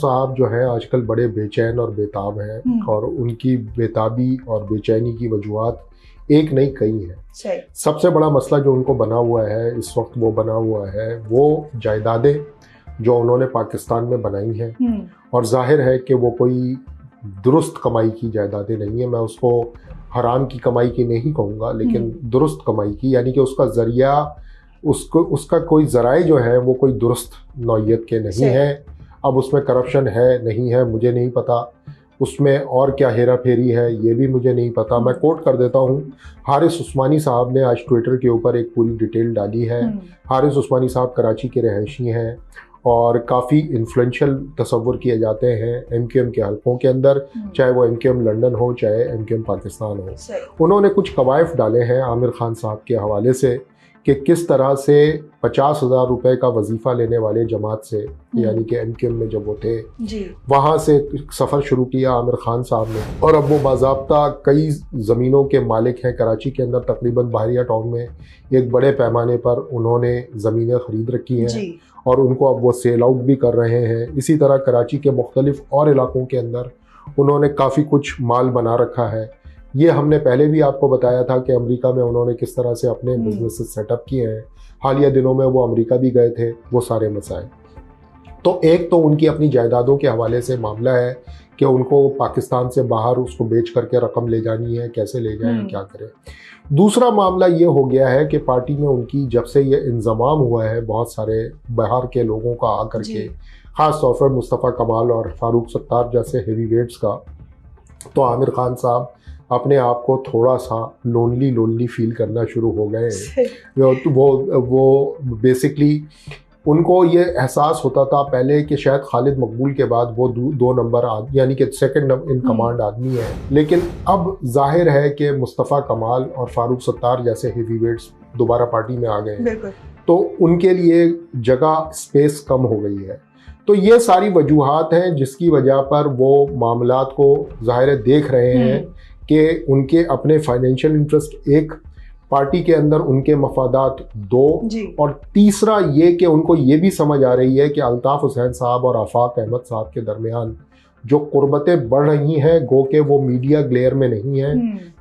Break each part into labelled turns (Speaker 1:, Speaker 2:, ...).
Speaker 1: साहब जो हैं आजकल बड़े बेचैन और बेताब हैं, और उनकी बेताबी और बेचैनी की वजूहात एक नहीं कई हैं। सबसे बड़ा मसला जो उनको बना हुआ है इस वक्त, वो बना हुआ है वो जायदादें जो उन्होंने पाकिस्तान में बनाई हैं, और जाहिर है कि वो कोई दुरुस्त कमाई की जायदादें नहीं है। मैं उसको हराम की कमाई की नहीं कहूँगा, लेकिन दुरुस्त कमाई की, यानी कि उसका जरिया, उसका कोई ज़राए जो है वो कोई दुरुस्त नौइयत के नहीं है। अब उसमें करप्शन है नहीं है मुझे नहीं पता, उसमें और क्या हेरा फेरी है ये भी मुझे नहीं पता। मैं कोट कर देता हूँ, हारिस उस्मानी साहब ने आज ट्विटर के ऊपर एक पूरी डिटेल डाली है। हारिस उस्मानी साहब कराची के रहायशी हैं और काफ़ी इन्फ्लुएंशियल तस्वुर किए जाते हैं MQM के हलकों के अंदर, चाहे वो MQM लंदन हो चाहे MQM पाकिस्तान हो। उन्होंने कुछ कवायफ डाले हैं आमिर खान साहब के हवाले से कि किस तरह से 50,000 रुपए का वजीफ़ा लेने वाले जमात से, यानी कि MQM में जब वो थे वहाँ से सफ़र शुरू किया आमिर खान साहब ने, और अब वो बाज़ाब्ता कई ज़मीनों के मालिक हैं कराची के अंदर। तकरीबन बहरिया टाउन में एक बड़े पैमाने पर उन्होंने ज़मीनें ख़रीद रखी हैं और उनको अब वो सेल आउट भी कर रहे हैं। इसी तरह कराची के मुख्तलिफ और इलाकों के अंदर उन्होंने काफ़ी कुछ माल बना रखा है। ये हमने पहले भी आपको बताया था कि अमेरिका में उन्होंने किस तरह से अपने बिजनेस सेटअप किए हैं। हालिया दिनों में वो अमेरिका भी गए थे, वो सारे मसाइल। तो एक तो उनकी अपनी जायदादों के हवाले से मामला है कि उनको पाकिस्तान से बाहर उसको बेच करके रकम ले जानी है, कैसे ले जाएं, क्या करें। दूसरा मामला ये हो गया है कि पार्टी में उनकी जब से ये इंजमाम हुआ है बहुत सारे बाहर के लोगों का आकर के, ख़ास तौर पर मुस्तफ़ा कमाल और फारूक सत्तार जैसे हेवी वेट्स का, तो आमिर खान साहब अपने आप को थोड़ा सा लोनली फील करना शुरू हो गए हैं। वो बेसिकली उनको ये एहसास होता था पहले कि शायद खालिद मकबूल के बाद वो 2 नंबर यानी कि सेकंड इन कमांड आदमी है, लेकिन अब जाहिर है कि मुस्तफ़ा कमाल और फारूक सत्तार जैसे हेवी वेट्स दोबारा पार्टी में आ गए हैं, तो उनके लिए जगह स्पेस कम हो गई है। तो ये सारी वजूहात हैं जिसकी वजह पर वो मामलात को ज़ाहिर देख रहे हैं कि उनके अपने फाइनेंशियल इंटरेस्ट एक, पार्टी के अंदर उनके मफादात 2, और तीसरा ये कि उनको ये भी समझ आ रही है कि अल्ताफ़ हुसैन साहब और आफाक अहमद साहब के दरमियान जो कुर्बतें बढ़ रही हैं, गो के वो मीडिया ग्लेयर में नहीं है,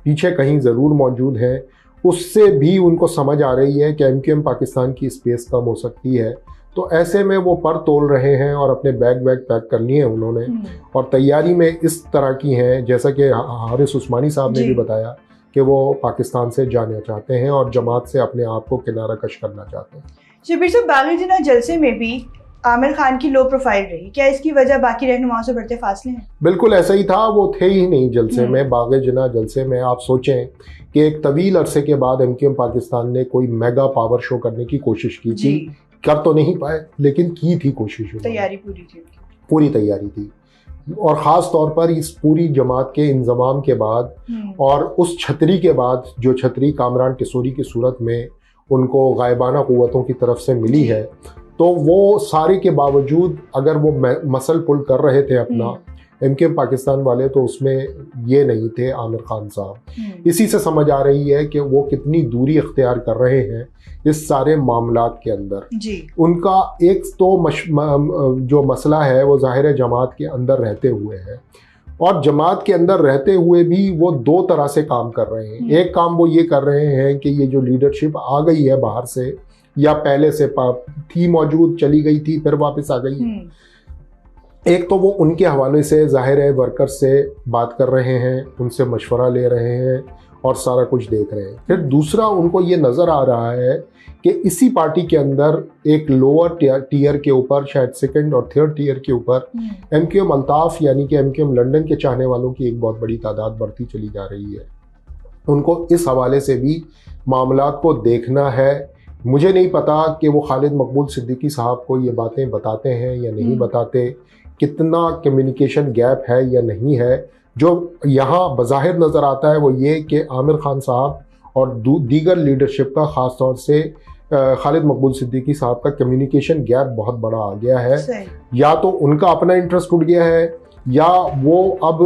Speaker 1: पीछे कहीं ज़रूर मौजूद हैं, उससे भी उनको समझ आ रही है कि MQM पाकिस्तान की स्पेस कम हो सकती है। तो ऐसे में वो पर तोल रहे हैं और अपने बैग पैक कर लिए हैं उन्होंने, और तैयारी में इस तरह की हैं जैसा कि हारिस उस्मानी साहब ने भी बताया कि वो पाकिस्तान से जाना चाहते हैं और जमात से अपने आप को किनारा कश करना चाहते हैं।
Speaker 2: शब्बीर साहब, बाग़े जिन्ना जलसे में भी आमिर खान की लो प्रोफाइल रही, क्या इसकी वजह बाकी रहनुमाओं से बढ़ते फासले हैं?
Speaker 1: बिल्कुल ऐसा ही था, वो थे ही नहीं जलसे में। बाग़े जिन्ना जलसे में आप सोचें कि एक तवील अरसे के बाद MQM पाकिस्तान ने कोई मेगा पावर शो करने की कोशिश की थी, कर तो नहीं पाए लेकिन की थी कोशिश,
Speaker 2: तैयारी पूरी थी,
Speaker 1: पूरी तैयारी थी, और ख़ास तौर पर इस पूरी जमात के इंजमाम के बाद और उस छतरी के बाद, जो छतरी कामरान टिसोरी की सूरत में उनको गायबाना क़ुव्वतों की तरफ से मिली है, तो वो सारे के बावजूद अगर वो मसल पुल कर रहे थे अपना MQM पाकिस्तान वाले, तो उसमें ये नहीं थे आमिर खान साहब। इसी से समझ आ रही है कि वो कितनी दूरी इख्तियार कर रहे हैं इस सारे मामलात के अंदर। उनका एक तो जो मसला है वो ज़ाहिर है जमात के अंदर रहते हुए है, और जमात के अंदर रहते हुए भी वो 2 तरह से काम कर रहे हैं। एक काम वो ये कर रहे हैं कि ये जो लीडरशिप आ गई है बाहर से या पहले से थी मौजूद, चली गई थी फिर वापस आ गई, एक तो वो उनके हवाले से ज़ाहिर है वर्कर्स से बात कर रहे हैं, उनसे मशवरा ले रहे हैं और सारा कुछ देख रहे हैं। फिर दूसरा उनको ये नज़र आ रहा है कि इसी पार्टी के अंदर एक लोअर टीयर के ऊपर, शायद 2nd और 3rd टीयर के ऊपर MQM अल्ताफ़ यानी कि MQM लंदन के चाहने वालों की एक बहुत बड़ी तादाद बढ़ती चली जा रही है। उनको इस हवाले से भी मामलात को देखना है। मुझे नहीं पता कि वो खालिद मकबूल सिद्दीकी साहब को ये बातें बताते हैं या नहीं बताते, कितना कम्युनिकेशन गैप है या नहीं है। जो यहाँ बज़ाहिर नज़र आता है वो ये कि आमिर खान साहब और दीगर लीडरशिप का, ख़ास तौर से खालिद मकबूल सिद्दीकी साहब का कम्युनिकेशन गैप बहुत बड़ा आ गया है। या तो उनका अपना इंटरेस्ट उठ गया है, या वो अब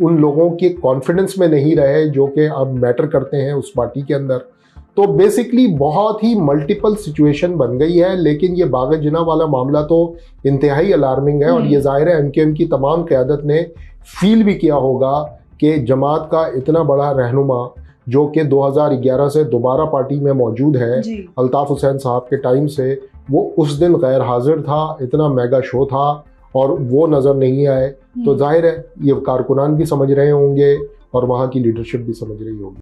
Speaker 1: उन लोगों के कॉन्फिडेंस में नहीं रहे जो कि अब मैटर करते हैं उस पार्टी के अंदर। तो बेसिकली बहुत ही मल्टीपल सिचुएशन बन गई है। लेकिन ये बाग़ जिना वाला मामला तो इंतहाई अलार्मिंग है और ये जाहिर है MKM की तमाम क़यादत ने फील भी किया होगा कि जमात का इतना बड़ा रहनुमा जो कि 2011 से दोबारा पार्टी में मौजूद है, अल्ताफ़ हुसैन साहब के टाइम से, वो उस दिन गैर हाजिर था, इतना मेगा शो था और वो नज़र नहीं आए। तो जाहिर है ये कारकुनान भी समझ रहे होंगे और वहाँ की लीडरशिप भी समझ रही होगी।